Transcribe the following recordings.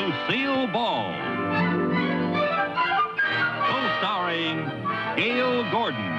Lucille Ball. Co-starring Gale Gordon.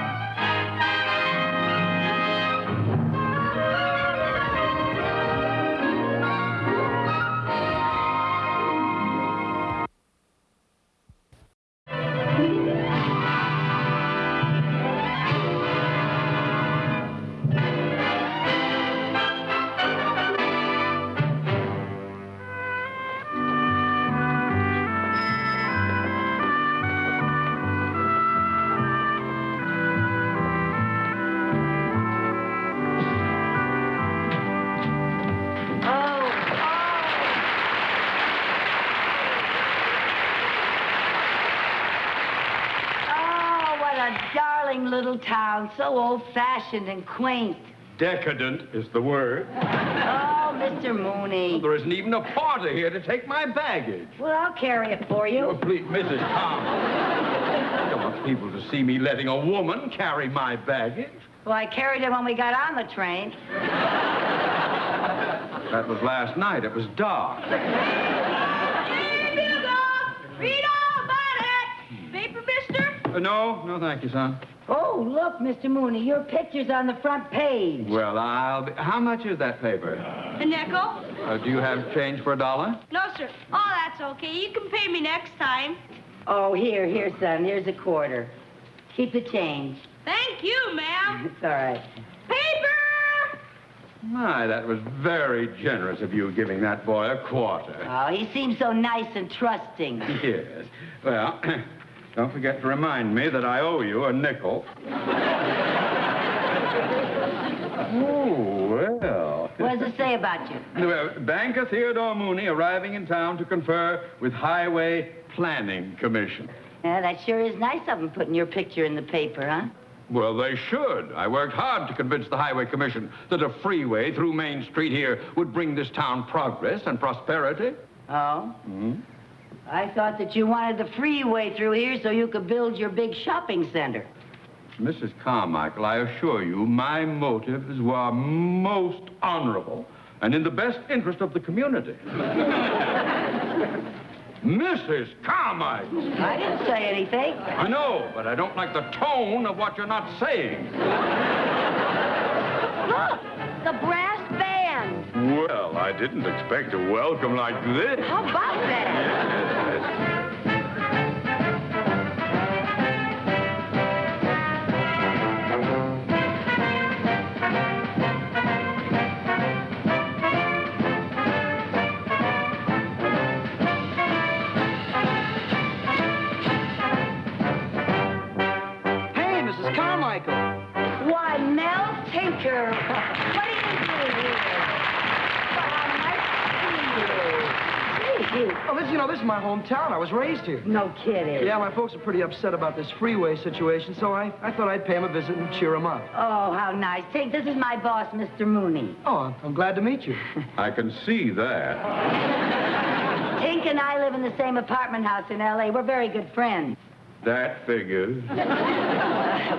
Little town, so old-fashioned and quaint. Decadent is the word. Oh, Mr. Mooney. Well, there isn't even a porter here to take my baggage. Well, I'll carry it for you. Oh, please, Mrs. Tom. I don't want people to see me letting a woman carry my baggage. Well, I carried it when we got on the train. That was last night. It was dark. Read all about it. Paper, mister? No, thank you, son. Oh, look, Mr. Mooney, your picture's on the front page. Well, how much is that paper? A nickel? Do you have change for $1? No, sir. Oh, that's okay. You can pay me next time. Oh, here, son. Here's a quarter. Keep the change. Thank you, ma'am. It's all right. Paper! My, that was very generous of you giving that boy a quarter. Oh, he seems so nice and trusting. Yes. Well, don't forget to remind me that I owe you a nickel. Oh, well. What does it say about you? Banker Theodore Mooney arriving in town to confer with Highway Planning Commission. Yeah, that sure is nice of them putting your picture in the paper, huh? Well, they should. I worked hard to convince the Highway Commission that a freeway through Main Street here would bring this town progress and prosperity. Oh? Mm-hmm. I thought that you wanted the freeway through here so you could build your big shopping center. Mrs. Carmichael, I assure you, my motives were most honorable and in the best interest of the community. Mrs. Carmichael! I didn't say anything. I know, but I don't like the tone of what you're not saying. Look, the brass band. Well, I didn't expect a welcome like this. How about that? Yes. Why, Mel Tinker. What are you doing here? Well, nice to see you. Oh, this is my hometown. I was raised here. No kidding. Yeah, my folks are pretty upset about this freeway situation, so I thought I'd pay them a visit and cheer them up. Oh, how nice. Tink, this is my boss, Mr. Mooney. Oh, I'm glad to meet you. I can see that. Tink and I live in the same apartment house in L.A. We're very good friends. That figures.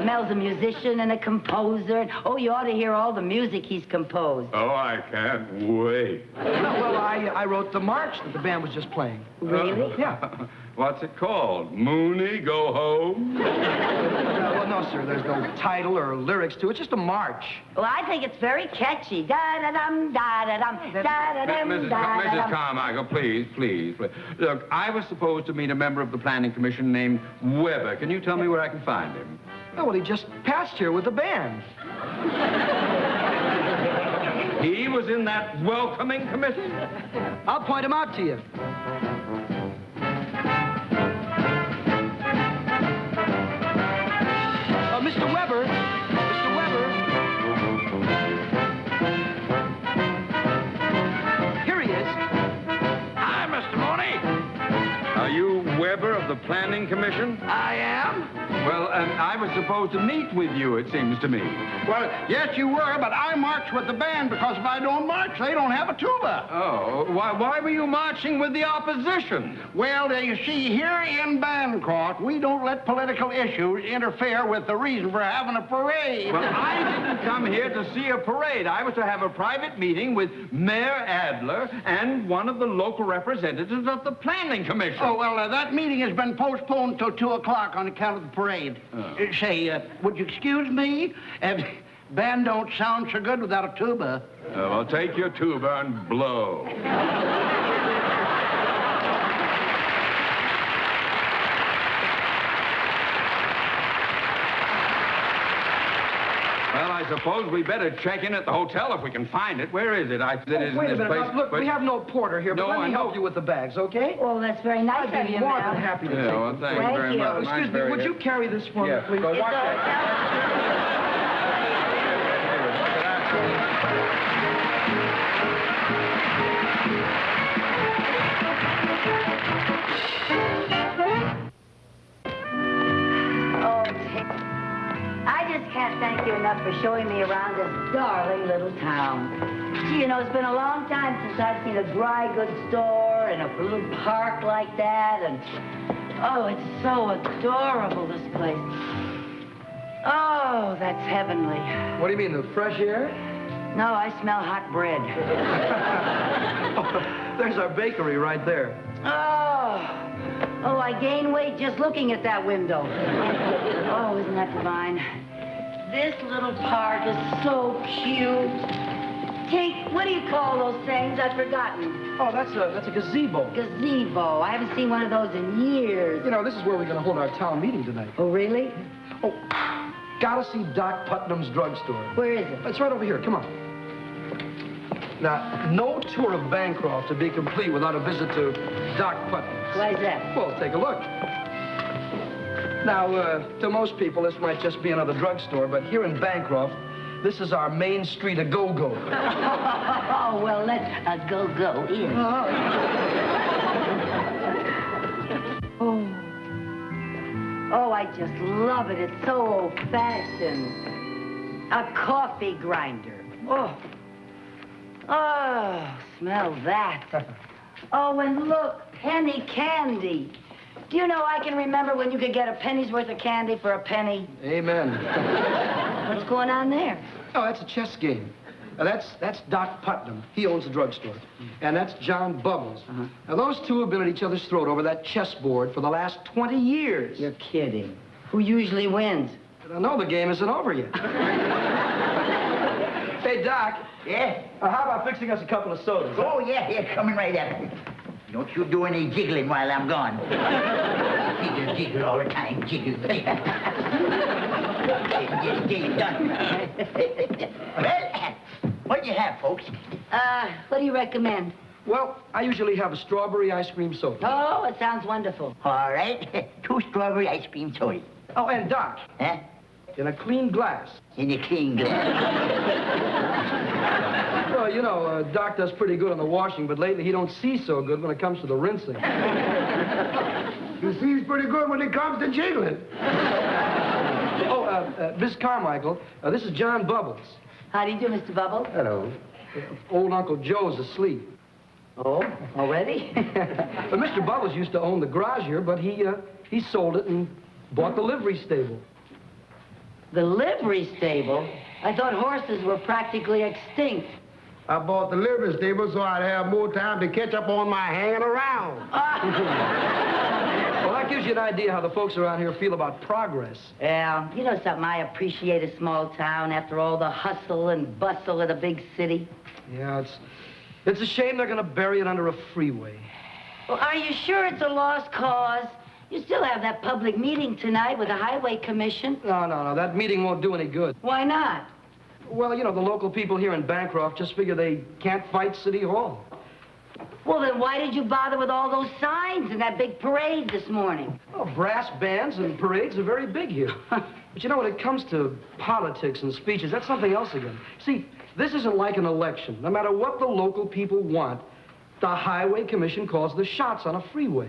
Mel's a musician and a composer. Oh, you ought to hear all the music he's composed. Oh, I can't wait. Well, I wrote the march that the band was just playing. Really? Yeah. What's it called? Mooney, go home? Well, no, sir. There's no title or lyrics to it. It's just a march. Well, I think it's very catchy. Da-da-dum, da-da-dum, da-da-dum, Mrs. da-da-dum. Carmichael, please. Look, I was supposed to meet a member of the Planning Commission named Weber. Can you tell me where I can find him? Oh, well, he just passed here with the band. He was in that welcoming committee? I'll point him out to you. Mr. Weber. Here he is. Hi, Mr. Mooney. Are you Weber of the Planning Commission? I am. Well, I was supposed to meet with you, it seems to me. Well, yes, you were, but I marched with the band because if I don't march, they don't have a tuba. Oh, why were you marching with the opposition? Well, you see, here in Bancroft, we don't let political issues interfere with the reason for having a parade. Well, I didn't come here to see a parade. I was to have a private meeting with Mayor Adler and one of the local representatives of the Planning Commission. Oh, well, that meeting has been postponed till 2 o'clock on account of the parade. Say, would you excuse me? Band don't sound so good without a tuba. Well, take your tuba and blow. Well, I suppose we better check in at the hotel if we can find it. Where is it? Wait a minute. Now, look, we have no porter here, but let me help you with the bags, okay? Well, that's very nice I'd of be you, more Mel. than happy to Yeah, take well, them. thank you Thank very you. much. Excuse me, would you carry this for me, please? Well, It's watch that. Oh, I just can't thank you enough for showing me around this darling little town. Gee, you know, it's been a long time since I've seen a dry goods store and a little park like that, and oh, it's so adorable, this place. Oh, that's heavenly. What do you mean, the fresh air? No, I smell hot bread. There's our bakery right there. Oh, I gain weight just looking at that window. Oh, isn't that divine? This little park is so cute. Take, what do you call those things? I've forgotten. Oh, that's a gazebo. Gazebo. I haven't seen one of those in years. You know, this is where we're going to hold our town meeting tonight. Oh, really? Oh, gotta see Doc Putnam's drugstore. Where is it? It's right over here. Come on. Now, no tour of Bancroft would be complete without a visit to Doc Putnam's. Why is that? Well, take a look. Now, to most people, this might just be another drugstore, but here in Bancroft, this is our main street of go-go. Oh, well, let's go in. Oh, I just love it. It's so old-fashioned. A coffee grinder. Oh, smell that. Oh, and look, penny candy. Do you know I can remember when you could get a penny's worth of candy for a penny? Amen. What's going on there? Oh, that's a chess game. That's Doc Putnam. He owns the drugstore. And that's John Bubbles. Now, those two have been at each other's throat over that chessboard for the last 20 years. You're kidding. Who usually wins? I don't know, the game isn't over yet. Hey, Doc. Yeah? How about fixing us a couple of sodas? Oh, yeah, coming right up. Don't you do any jiggling while I'm gone. Jiggle all the time, jiggle. Get it done. Well, what do you have, folks? What do you recommend? Well, I usually have a strawberry ice cream soda. Oh, it sounds wonderful. All right, 2 strawberry ice cream sodas. Oh, and Doc, Huh? in a clean glass. In a clean glass. Well, you know, Doc does pretty good on the washing, but lately he don't see so good when it comes to the rinsing. He sees pretty good when it comes to jiggling. Oh, Miss Carmichael, this is John Bubbles. How do you do, Mr. Bubbles? Hello. Old Uncle Joe's asleep. Oh, already? But Mr. Bubbles used to own the garage here, but he sold it and bought the livery stable. The livery stable? I thought horses were practically extinct. I bought the livery stable so I'd have more time to catch up on my hanging around. Well, that gives you an idea how the folks around here feel about progress. Yeah, you know something, I appreciate a small town after all the hustle and bustle of the big city. Yeah, it's a shame they're going to bury it under a freeway. Well, are you sure it's a lost cause? You still have that public meeting tonight with the Highway Commission. No, that meeting won't do any good. Why not? Well, you know, the local people here in Bancroft just figure they can't fight City Hall. Well, then why did you bother with all those signs and that big parade this morning? Oh, brass bands and parades are very big here. But you know, when it comes to politics and speeches, that's something else again. See, this isn't like an election. No matter what the local people want, the Highway Commission calls the shots on a freeway.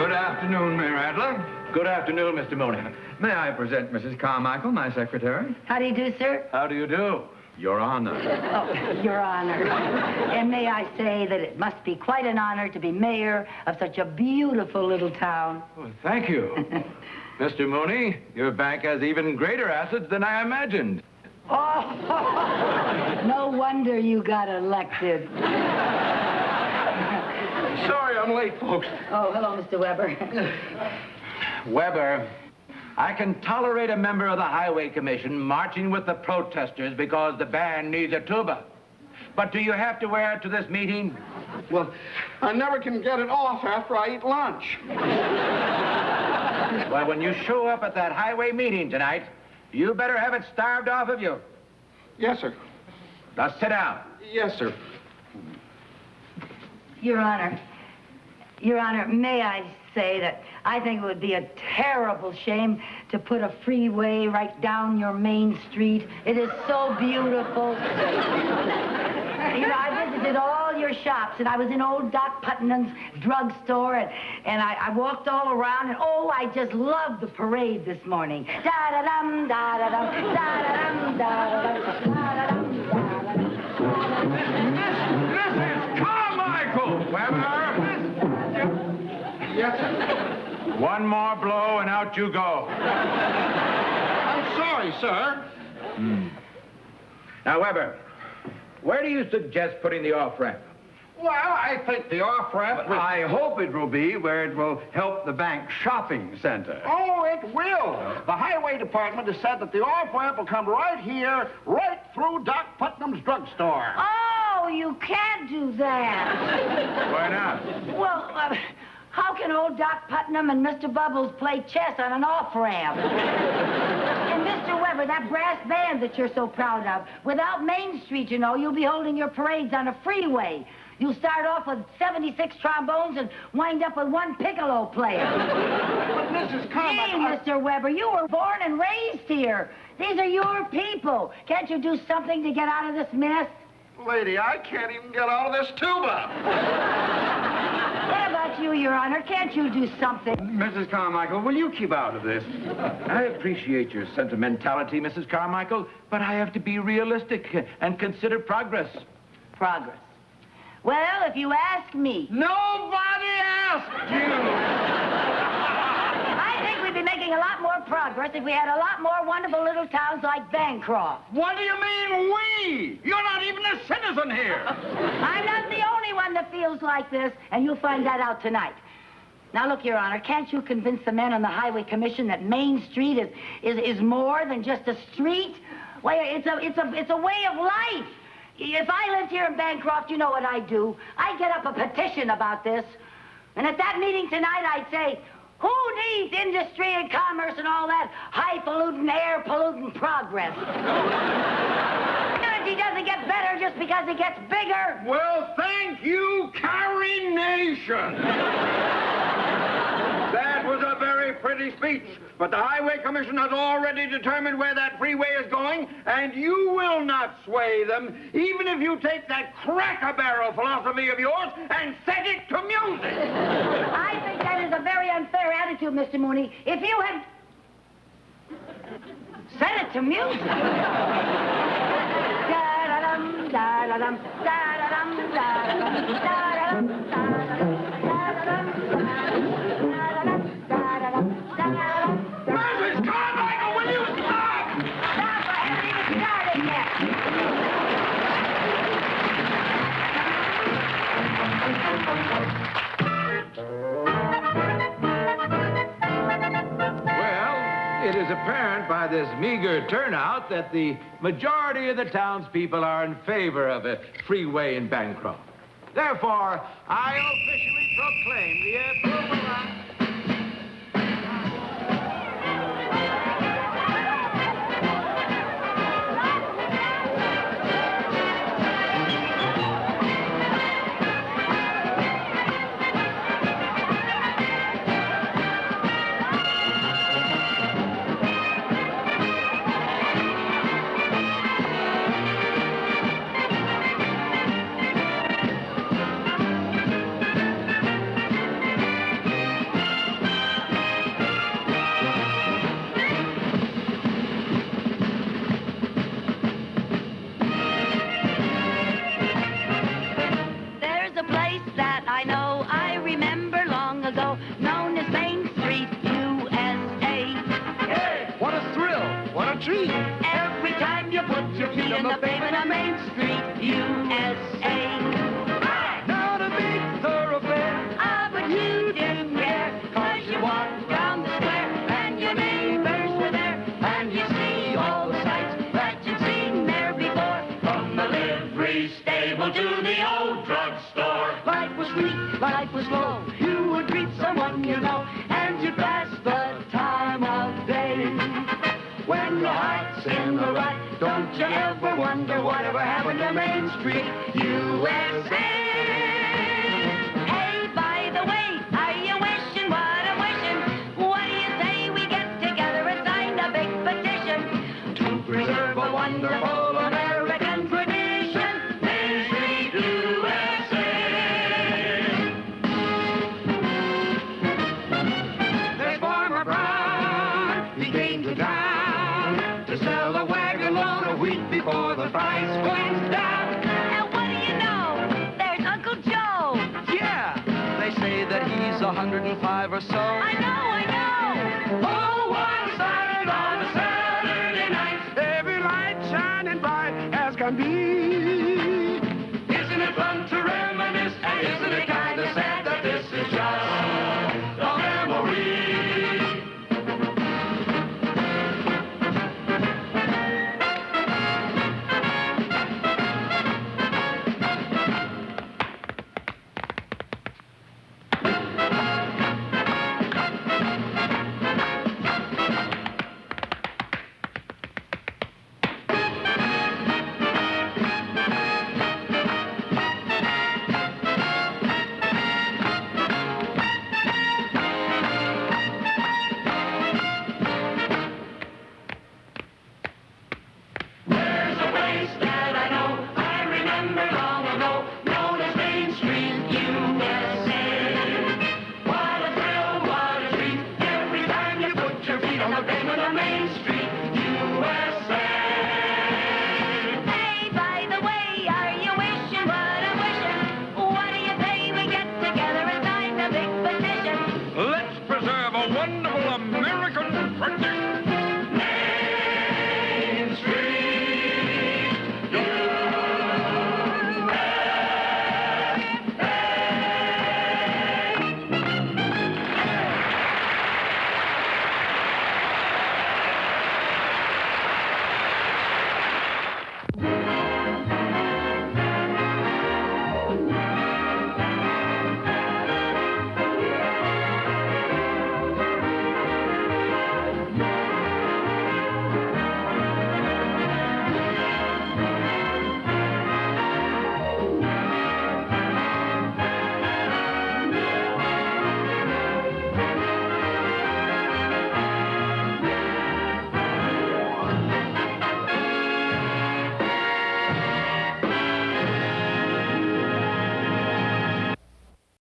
Good afternoon, Mayor Adler. Good afternoon, Mr. Mooney. May I present Mrs. Carmichael, my secretary? How do you do, sir? How do you do? Your Honor. Oh, Your Honor. And may I say that it must be quite an honor to be mayor of such a beautiful little town. Well, thank you. Mr. Mooney, your bank has even greater assets than I imagined. Oh, no wonder you got elected. Sorry I'm late, folks. Oh, hello, Mr. Weber. Weber, I can tolerate a member of the Highway Commission marching with the protesters because the band needs a tuba. But do you have to wear it to this meeting? Well, I never can get it off after I eat lunch. Well, when you show up at that highway meeting tonight, you better have it starved off of you. Yes, sir. Now sit down. Yes, sir. Your Honor, may I say that I think it would be a terrible shame to put a freeway right down your main street. It is so beautiful. You know, I visited all your shops, and I was in old Doc Putnam's drugstore, and I walked all around, and oh, I just loved the parade this morning. Da-da-dum, da-da-dum, da-da-dum, da-da-dum, da-da-dum, da-da-dum. Mrs. Carmichael! Weber! Yes, sir. One more blow and out you go. I'm sorry, sir. Now, Weber, where do you suggest putting the off-ramp? Well, I think the off-ramp... I hope it will be where it will help the bank shopping center. Oh, it will. The highway department has said that the off-ramp will come right here, right through Doc Putnam's drugstore. Oh, you can't do that. Why not? Well, how can old Doc Putnam and Mr. Bubbles play chess on an off-ramp? And Mr. Weber, that brass band that you're so proud of, without Main Street, you know, you'll be holding your parades on a freeway. You'll start off with 76 trombones and wind up with one piccolo player. But Mrs. Carmichael... Hey, Mr. Weber, you were born and raised here. These are your people. Can't you do something to get out of this mess? Lady, I can't even get out of this tuba. What about you, Your Honor? Can't you do something? Mrs. Carmichael, will you keep out of this? I appreciate your sentimentality, Mrs. Carmichael, but I have to be realistic and consider progress. Progress. Well, if you ask me... Nobody asked you. I think we'd be making a lot more progress if we had a lot more wonderful little towns like Bancroft. What do you mean, we? You're not even a citizen here. I'm not the only one that feels like this, and you'll find that out tonight. Now, look, Your Honor, can't you convince the men on the Highway Commission that Main Street is more than just a street? Well, it's a way of life. If I lived here in Bancroft, you know what I'd do. I'd get up a petition about this. And at that meeting tonight, I'd say, who needs industry and commerce and all that high-polluting, air-polluting progress? Energy doesn't get better just because it gets bigger. Well, thank you, Carrie Nation. That was a very pretty speech, but the Highway Commission has already determined where that freeway is going, and you will not sway them, even if you take that crack-a-barrel philosophy of yours and set it to music. I think that is a very unfair attitude, Mr. Mooney. If you had set it to music. Da-da-dum, da-da-dum, da-da-dum, da-da-dum, da-da-dum, da-da-dum, Mrs. Carmichael, will you stop? Stop! I haven't even started yet. Well, it is apparent by this meager turnout that the majority of the townspeople are in favor of a freeway in Bancroft. Therefore, I officially proclaim the approval of... in the pavement of Main Street, U.S.A. Not a big thoroughfare. Ah, but you didn't care, 'cause you walked down the square, and your neighbors were there, and you see all the sights that you've seen there before, from the livery stable to the old drugstore. Life was sweet, life was slow, you would greet someone you know, and you'd pass the time of day. When your heart's in the rut, don't you ever wonder whatever happened to Main Street, U.S.A. Hey, by the way, are you wishing what I'm wishing? What do you say we get together and sign a big petition to preserve a wonderful American tradition, Main Street, U.S.A. There's Farmer Brown. He came to town to sell a wagon load of wheat before the price went down. And what do you know? There's Uncle Joe. Yeah, they say that he's 105 or so. I know. Oh, one side on a Saturday night, every light shining bright as can be. Isn't it fun to reminisce, and isn't it